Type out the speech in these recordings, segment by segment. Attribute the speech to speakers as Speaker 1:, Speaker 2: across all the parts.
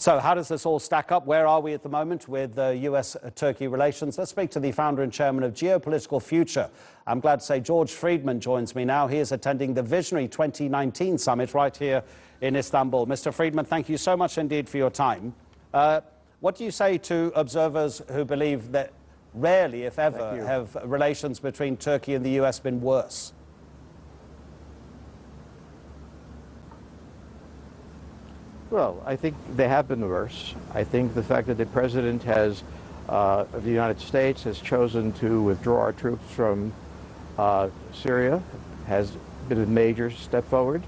Speaker 1: So how does this all stack up? Where are we at the moment with US-Turkey relations? Let's speak to the founder and chairman of Geopolitical Future. I'm glad to say George Friedman joins me now. He is attending the Visionary 2019 Summit right here in Istanbul. Mr. Friedman, thank you so much indeed for your time. What do you say to observers who believe that rarely, if ever, have relations between Turkey and the US been worse?
Speaker 2: Well, I think they have been worse. I think the fact that the president of the United States has chosen to withdraw our troops from Syria has been a major step forward.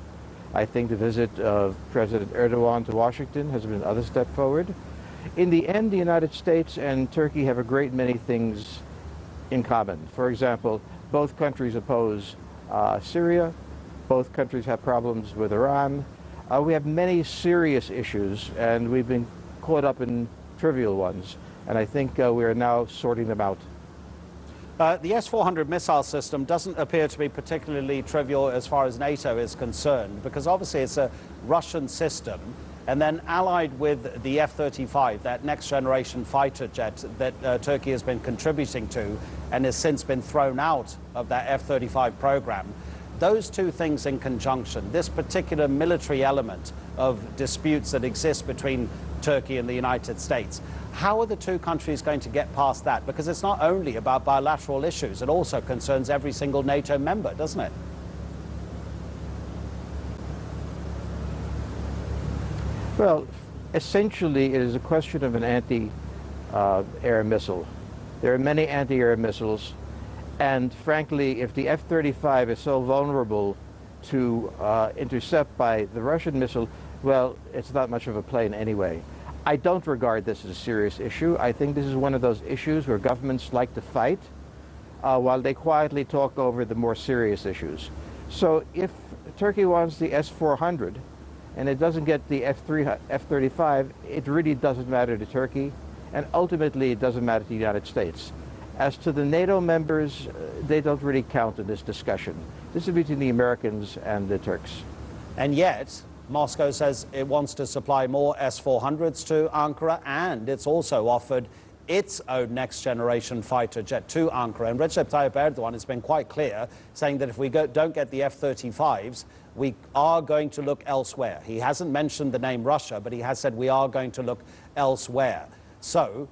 Speaker 2: I think the visit of President Erdogan to Washington has been another step forward. In the end, the United States and Turkey have a great many things in common. For example, both countries oppose Syria. Both countries have problems with Iran. We have many serious issues, and we've been caught up in trivial ones, and I think we are now sorting them out.
Speaker 1: The S-400 missile system doesn't appear to be particularly trivial as far as NATO is concerned, because obviously it's a Russian system, and then allied with the F-35, that next-generation fighter jet that Turkey has been contributing to and has since been thrown out of that F-35 program. Those two things in conjunction, this particular military element of disputes that exist between Turkey and the United States, how are the two countries going to get past that? Because it's not only about bilateral issues, it also concerns every single NATO member, doesn't it?
Speaker 2: Well, essentially it is a question of an anti-air missile. There are many anti-air missiles. And frankly, if the F-35 is so vulnerable to intercept by the Russian missile, well, it's not much of a plane anyway. I don't regard this as a serious issue. I think this is one of those issues where governments like to fight while they quietly talk over the more serious issues. So if Turkey wants the S-400 and it doesn't get the F-35, it really doesn't matter to Turkey, and ultimately it doesn't matter to the United States. As to the NATO members, they don't really count in this discussion. This is between the Americans and the Turks.
Speaker 1: And yet, Moscow says it wants to supply more S-400s to Ankara, and it's also offered its own next-generation fighter jet to Ankara. And Recep Tayyip Erdogan has been quite clear, saying that if we don't get the F-35s, we are going to look elsewhere. He hasn't mentioned the name Russia, but he has said we are going to look elsewhere. So,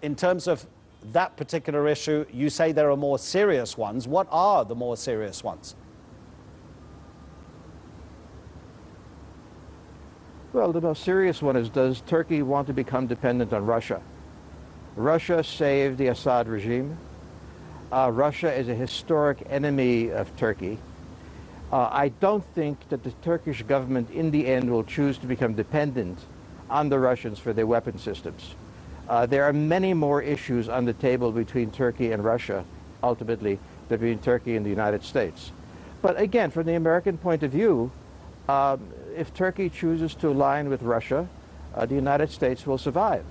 Speaker 1: in terms of that particular issue, you say there are more serious ones. What are the more serious ones?
Speaker 2: Well, the most serious one is, does Turkey want to become dependent on Russia? Russia saved the Assad regime. Russia is a historic enemy of Turkey. I don't think that the Turkish government in the end will choose to become dependent on the Russians for their weapon systems. There are many more issues on the table between Turkey and Russia, ultimately, than between Turkey and the United States. But again, from the American point of view, if Turkey chooses to align with Russia, the United States will survive.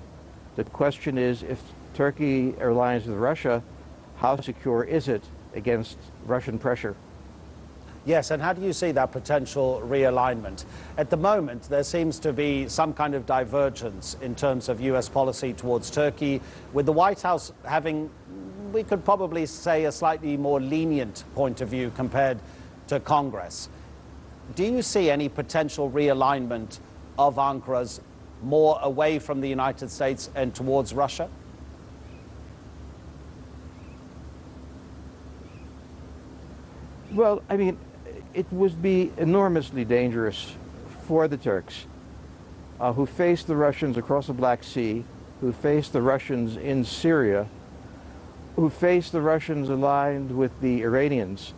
Speaker 2: The question is, if Turkey aligns with Russia, how secure is it against Russian pressure?
Speaker 1: Yes, and how do you see that potential realignment? At the moment, there seems to be some kind of divergence in terms of US policy towards Turkey, with the White House having, we could probably say, a slightly more lenient point of view compared to Congress. Do you see any potential realignment of Ankara's more away from the United States and towards Russia?
Speaker 2: Well, I mean, it would be enormously dangerous for the Turks, who face the Russians across the Black Sea, who face the Russians in Syria, who face the Russians aligned with the Iranians,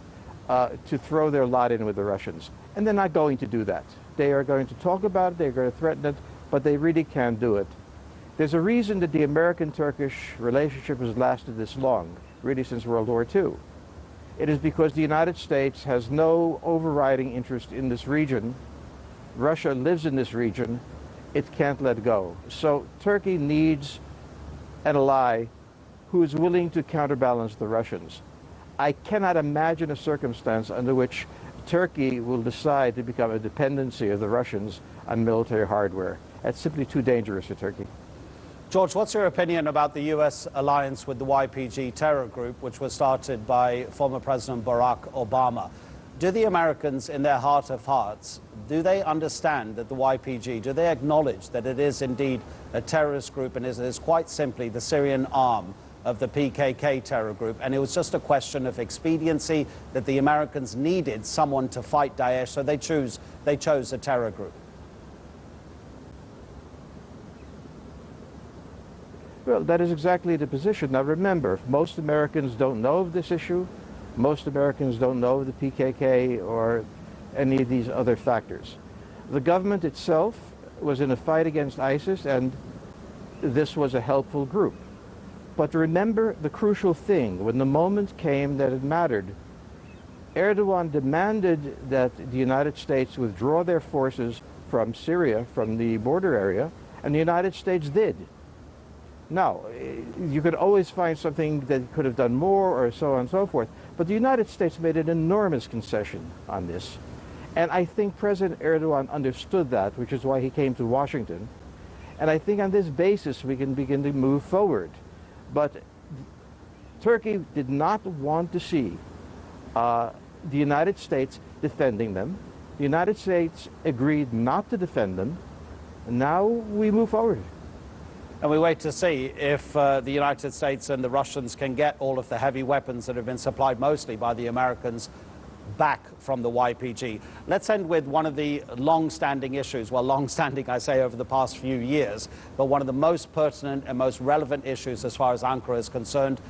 Speaker 2: to throw their lot in with the Russians. And they're not going to do that. They are going to talk about it, they're going to threaten it, but they really can't do it. There's a reason that the American-Turkish relationship has lasted this long, really since World War II. It is because the United States has no overriding interest in this region. Russia lives in this region. It can't let go. So Turkey needs an ally who is willing to counterbalance the Russians. I cannot imagine a circumstance under which Turkey will decide to become a dependency of the Russians on military hardware. That's simply too dangerous for Turkey.
Speaker 1: George, what's your opinion about the U.S. alliance with the YPG terror group, which was started by former President Barack Obama? Do the Americans, in their heart of hearts, do they understand that the YPG, do they acknowledge that it is indeed a terrorist group and is quite simply the Syrian arm of the PKK terror group, and it was just a question of expediency, that the Americans needed someone to fight Daesh, so they chose a terror group?
Speaker 2: Well, that is exactly the position. Now remember, most Americans don't know of this issue. Most Americans don't know of the PKK or any of these other factors. The government itself was in a fight against ISIS, and this was a helpful group. But remember the crucial thing, when the moment came that it mattered, Erdogan demanded that the United States withdraw their forces from Syria, from the border area, and the United States did. Now, you could always find something that could have done more or so on and so forth, but the United States made an enormous concession on this. And I think President Erdogan understood that, which is why he came to Washington. And I think on this basis we can begin to move forward. But Turkey did not want to see the United States defending them. The United States agreed not to defend them. And now we move forward.
Speaker 1: And we wait to see if the United States and the Russians can get all of the heavy weapons that have been supplied mostly by the Americans back from the YPG. Let's end with one of the long-standing issues, well, long-standing I say over the past few years, but one of the most pertinent and most relevant issues as far as Ankara is concerned,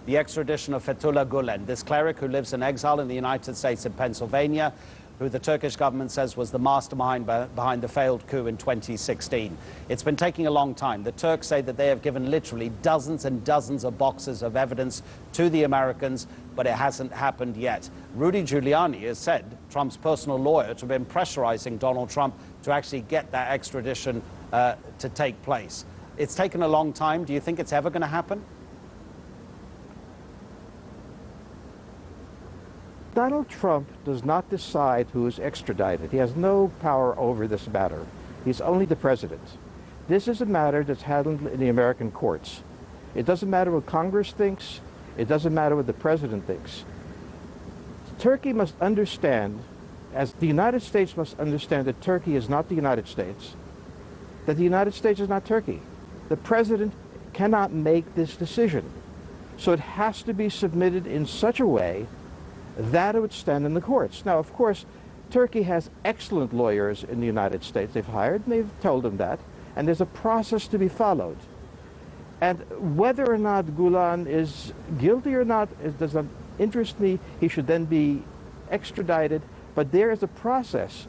Speaker 1: the extradition of Fethullah Gulen, this cleric who lives in exile in the United States in Pennsylvania, who the Turkish government says was the mastermind behind the failed coup in 2016. It's been taking a long time. The Turks say that they have given literally dozens and dozens of boxes of evidence to the Americans, but it hasn't happened yet. Rudy Giuliani has said, Trump's personal lawyer, to have been pressurizing Donald Trump to actually get that extradition to take place. It's taken a long time. Do you think it's ever going to happen?
Speaker 2: Donald Trump does not decide who is extradited. He has no power over this matter. He's only the president. This is a matter that's handled in the American courts. It doesn't matter what Congress thinks. It doesn't matter what the president thinks. Turkey must understand, as the United States must understand, that Turkey is not the United States, that the United States is not Turkey. The president cannot make this decision. So it has to be submitted in such a way that it would stand in the courts. Now, of course, Turkey has excellent lawyers in the United States they've hired, and they've told them that, and there's a process to be followed. And whether or not Gulen is guilty or not, it does not interest me. He should then be extradited, but there is a process,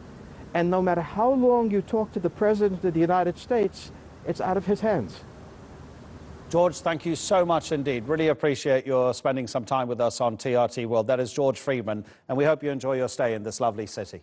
Speaker 2: and no matter how long you talk to the President of the United States, it's out of his hands.
Speaker 1: George, thank you so much indeed. Really appreciate your spending some time with us on TRT World. That is George Friedman, and we hope you enjoy your stay in this lovely city.